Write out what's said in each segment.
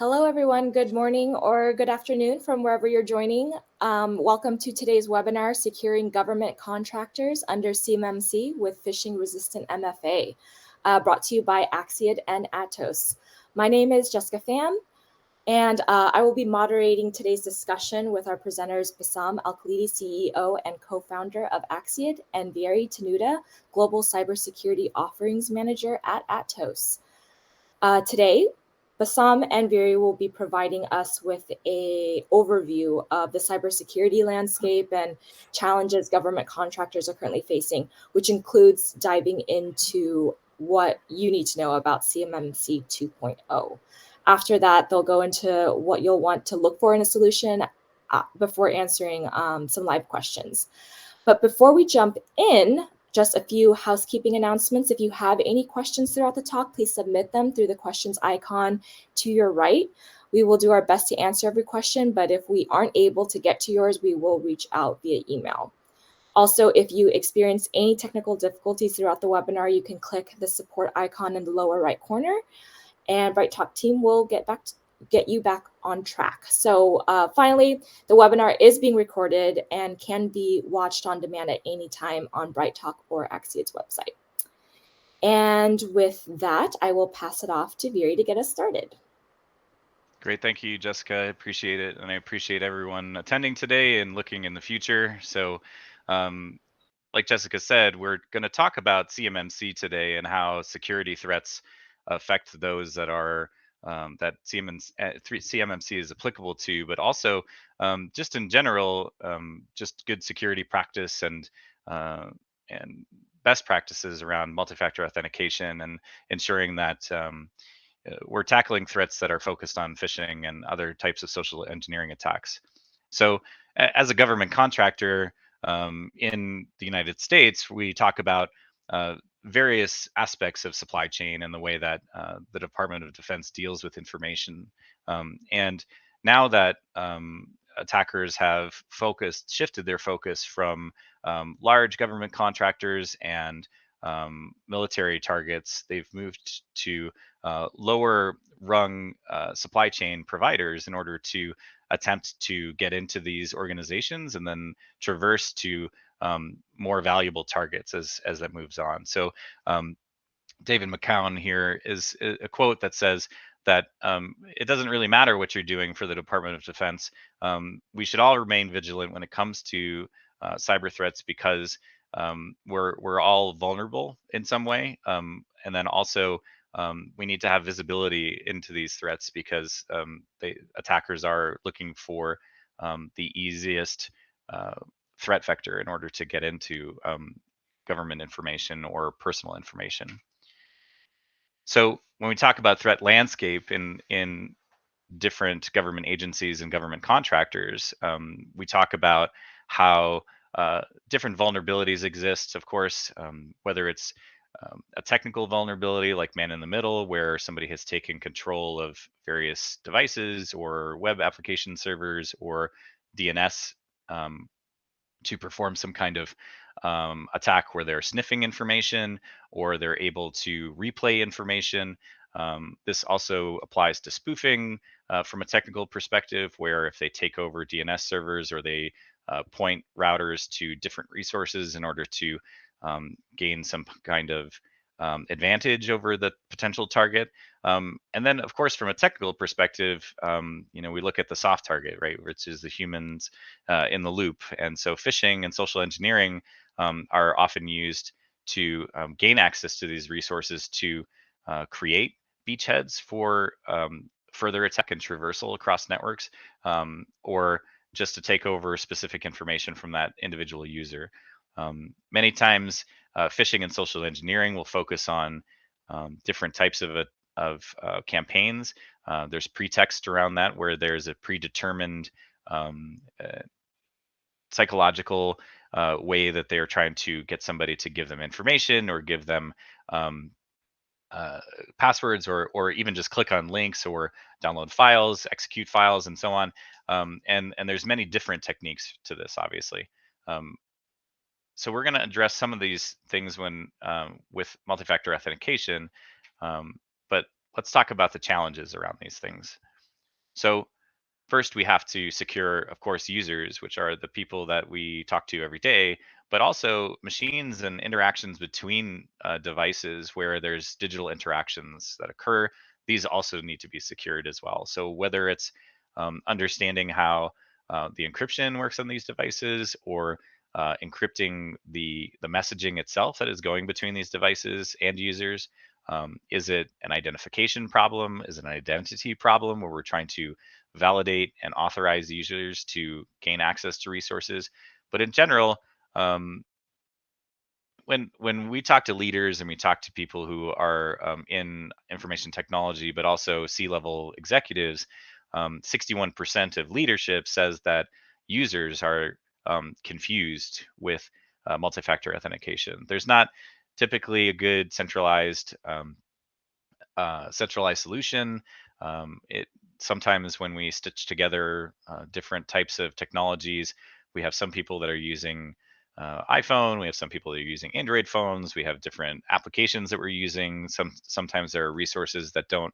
Hello, everyone. Good morning or good afternoon from wherever you're joining. Welcome to today's webinar, Securing Government Contractors under CMMC with Phishing-resistant MFA, brought to you by Axiad and Atos. My name is Jessica Pham, and I will be moderating today's discussion with our presenters, Bassam, Al-Khalidi, CEO and co-founder of Axiad, and Vieri, Tenuta, Global Cybersecurity Offerings Manager at Atos. Today, Bassam and Vieri will be providing us with an overview of the cybersecurity landscape and challenges government contractors are currently facing, which includes diving into what you need to know about CMMC 2.0. After that, they'll go into what you'll want to look for in a solution before answering some live questions. But before we jump in, just a few housekeeping announcements. If you have any questions throughout the talk, please submit them through the questions icon to your right. We will do our best to answer every question, but if we aren't able to get to yours, we will reach out via email. Also, if you experience any technical difficulties throughout the webinar, you can click the support icon in the lower right corner, and Bright Talk team will get you back on track. So finally, the webinar is being recorded and can be watched on demand at any time on Bright Talk or Axiad's website. And with that, I will pass it off to Vieri to get us started. Great, thank you, Jessica. I appreciate it, and I appreciate everyone attending today and looking in the future. So, like Jessica said, we're going to talk about CMMC today and how security threats affect those that are that CMMC is applicable to, but also just in general, just good security practice and best practices around multi-factor authentication and ensuring that we're tackling threats that are focused on phishing and other types of social engineering attacks. So, as a government contractor in the United States, we talk about various aspects of supply chain and the way that the Department of Defense deals with information. And now that attackers have shifted their focus from large government contractors and military targets, they've moved to lower rung supply chain providers in order to attempt to get into these organizations and then traverse to more valuable targets as that moves on. So David McCown here is a quote that says that it doesn't really matter what you're doing for the Department of Defense. We should all remain vigilant when it comes to cyber threats because we're all vulnerable in some way. And then also we need to have visibility into these threats because attackers are looking for the easiest threat vector in order to get into government information or personal information. So when we talk about threat landscape in different government agencies and government contractors, we talk about how different vulnerabilities exist, of course, whether it's a technical vulnerability like man in the middle, where somebody has taken control of various devices or web application servers or DNS to perform some kind of attack where they're sniffing information or they're able to replay information. This also applies to spoofing from a technical perspective, where if they take over DNS servers or they point routers to different resources in order to gain some kind of advantage over the potential target. And then, of course, from a technical perspective, we look at the soft target, right, which is the humans in the loop. And so phishing and social engineering are often used to gain access to these resources to create beachheads for further attack and traversal across networks, or just to take over specific information from that individual user. Many times, phishing and social engineering will focus on different types of campaigns. There's pretext around that, where there's a predetermined psychological way that they are trying to get somebody to give them information or give them passwords or even just click on links or download files, execute files, and so on. And there's many different techniques to this, obviously. So we're going to address some of these things when with multi-factor authentication, but let's talk about the challenges around these things. So first, we have to secure, of course, users, which are the people that we talk to every day, but also machines and interactions between devices where there's digital interactions that occur. These also need to be secured as well. So whether it's understanding how the encryption works on these devices, or encrypting the messaging itself that is going between these devices and users. Is it an identification problem? Is it an identity problem where we're trying to validate and authorize users to gain access to resources? But in general, um, when we talk to leaders and we talk to people who are in information technology, but also C-level executives, 61% of leadership says that users are confused with multi-factor authentication. There's not typically a good centralized solution. It sometimes when we stitch together different types of technologies, we have some people that are using iPhone, we have some people that are using Android phones, we have different applications that we're using. Sometimes there are resources that don't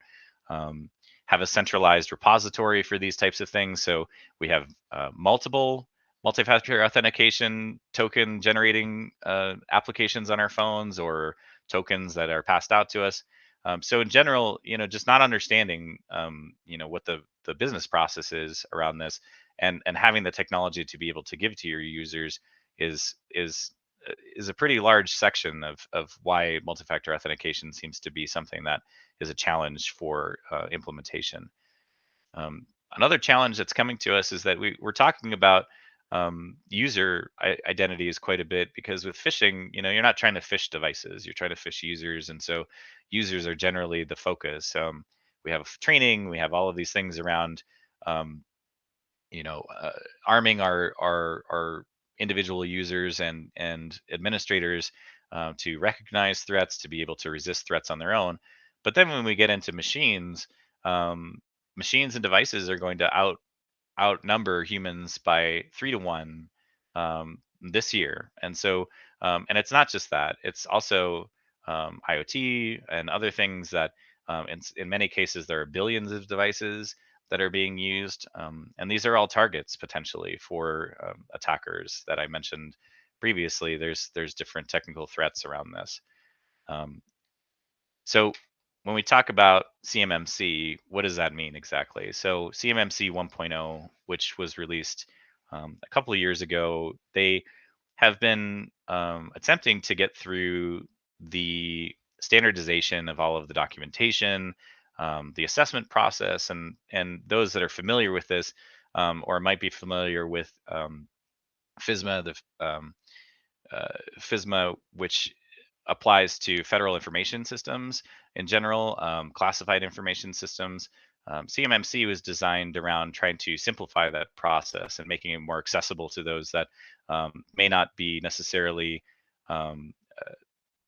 um, have a centralized repository for these types of things. So we have multiple multi-factor authentication token generating applications on our phones, or tokens that are passed out to us. So in general, just not understanding, what the business process is around this, and having the technology to be able to give to your users is a pretty large section of why multi-factor authentication seems to be something that is a challenge for implementation. Another challenge that's coming to us is that we're talking about user identities quite a bit, because with phishing, you're not trying to phish devices, you're trying to phish users. And so users are generally the focus. We have training, we have all of these things around um, you know uh, arming our individual users and administrators to recognize threats, to be able to resist threats on their own. But then when we get into machines, um, machines and devices are going to outnumber humans by 3 to 1 this year. And so, and it's not just that; it's also IoT and other things that, in many cases, there are billions of devices that are being used, and these are all targets potentially for attackers that I mentioned previously. There's different technical threats around this. Um, so when we talk about CMMC, what does that mean exactly? So CMMC 1.0, which was released a couple of years ago, they have been attempting to get through the standardization of all of the documentation, the assessment process, and those that are familiar with this, or might be familiar with FISMA, FISMA, which applies to federal information systems in general, classified information systems. CMMC was designed around trying to simplify that process and making it more accessible to those that may not be necessarily um,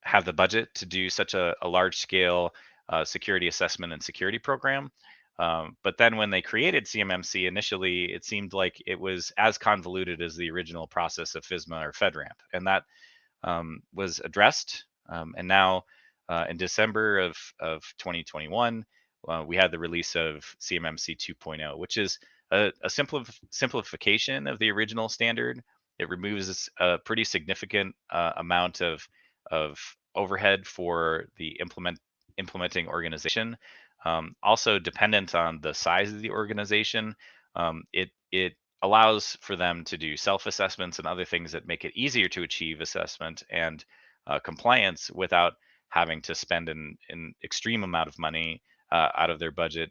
have the budget to do such a large scale security assessment and security program. But then when they created CMMC initially, it seemed like it was as convoluted as the original process of FISMA or FedRAMP. And that was addressed. And now in December of 2021, we had the release of CMMC 2.0, which is a simplification of the original standard. It removes a pretty significant amount of overhead for the implementing organization. Also dependent on the size of the organization, it allows for them to do self-assessments and other things that make it easier to achieve assessment and compliance without having to spend an extreme amount of money out of their budget,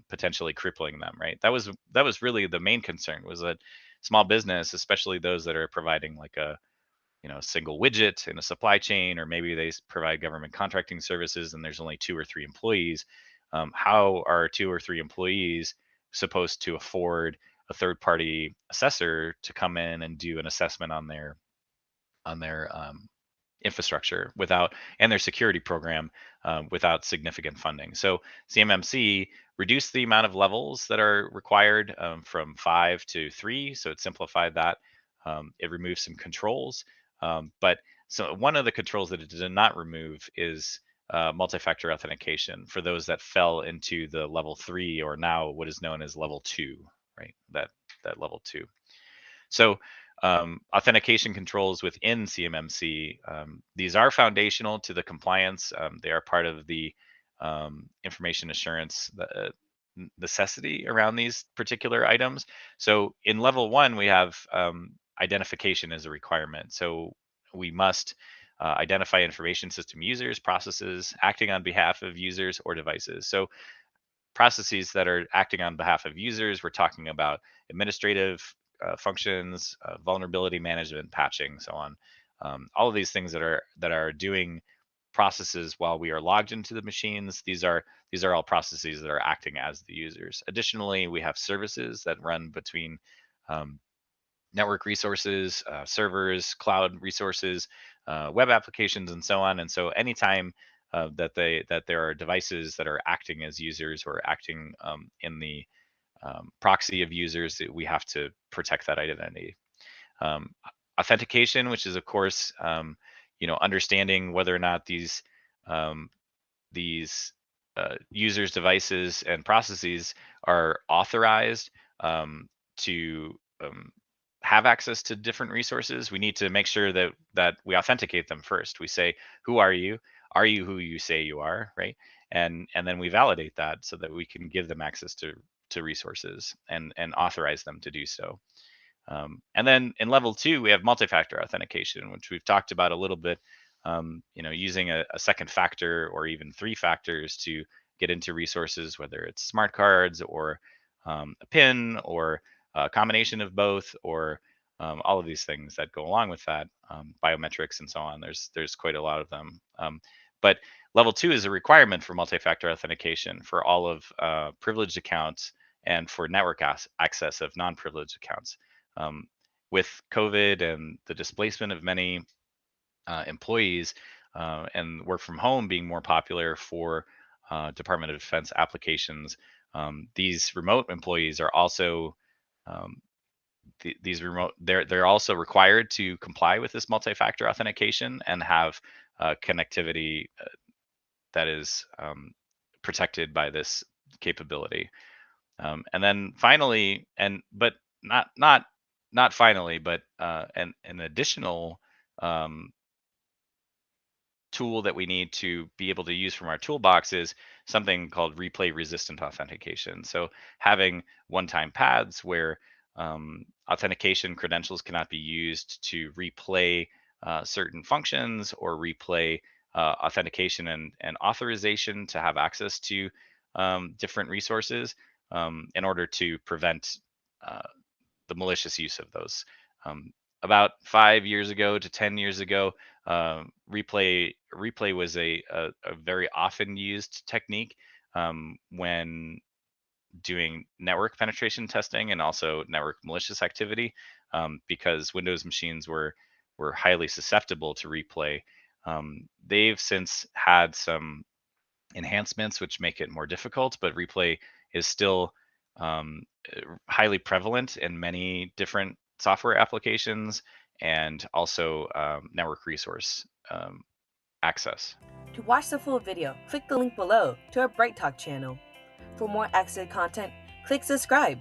potentially crippling them. Right. That was really the main concern, was that small business, especially those that are providing like a single widget in a supply chain, or maybe they provide government contracting services and there's only 2 or 3 employees. How are 2 or 3 employees supposed to afford a third party assessor to come in and do an assessment on their infrastructure without, and their security program, without significant funding? So CMMC reduced the amount of levels that are required, from 5 to 3. So it simplified that. It removed some controls. But so one of the controls that it did not remove is multi-factor authentication for those that fell into the level 3, or now what is known as level 2, right? That level 2. So authentication controls within CMMC, these are foundational to the compliance. They are part of the information assurance necessity around these particular items. So in level 1, we have identification as a requirement. So we must identify information system users, processes acting on behalf of users or devices. So processes that are acting on behalf of users, we're talking about administrative functions, vulnerability management, patching, so on. All of these things that are doing processes while we are logged into the machines. These are all processes that are acting as the users. Additionally, we have services that run between um, network resources, servers, cloud resources, web applications, and so on. And so anytime that there are devices that are acting as users or acting in the proxy of users, we have to protect that identity. Um, Authentication, which is of course, understanding whether or not um, these users, devices, and processes are authorized to have access to different resources. We need to make sure that we authenticate them first. We say, "Who are you? Are you who you say you are?" Right? And then we validate that so that we can give them access to resources and authorize them to do so. And then in level 2, we have multi-factor authentication, which we've talked about a little bit. Using a second factor or even 3 factors to get into resources, whether it's smart cards or a PIN or a combination of both, or all of these things that go along with that, biometrics and so on. There's quite a lot of them. But level 2 is a requirement for multi-factor authentication for all of privileged accounts and for network access of non-privileged accounts. Um, with COVID and the displacement of many employees and work from home being more popular for Department of Defense applications, these remote employees are also um, these remote they're also required to comply with this multi-factor authentication and have connectivity that is protected by this capability. And then finally, and but not finally, but an additional um, tool that we need to be able to use from our toolbox is something called replay resistant authentication. So having one-time paths where authentication credentials cannot be used to replay certain functions or replay authentication and authorization to have access to different resources in order to prevent uh, the malicious use of those. Um, about 5 years ago to 10 years ago, replay was a very often used technique when doing network penetration testing and also network malicious activity, because Windows machines were highly susceptible to replay. They've since had some enhancements which make it more difficult, but replay is still um, highly prevalent in many different software applications and also network resource access. To watch the full video, click the link below to our Bright Talk channel. For more Axiad content, click subscribe.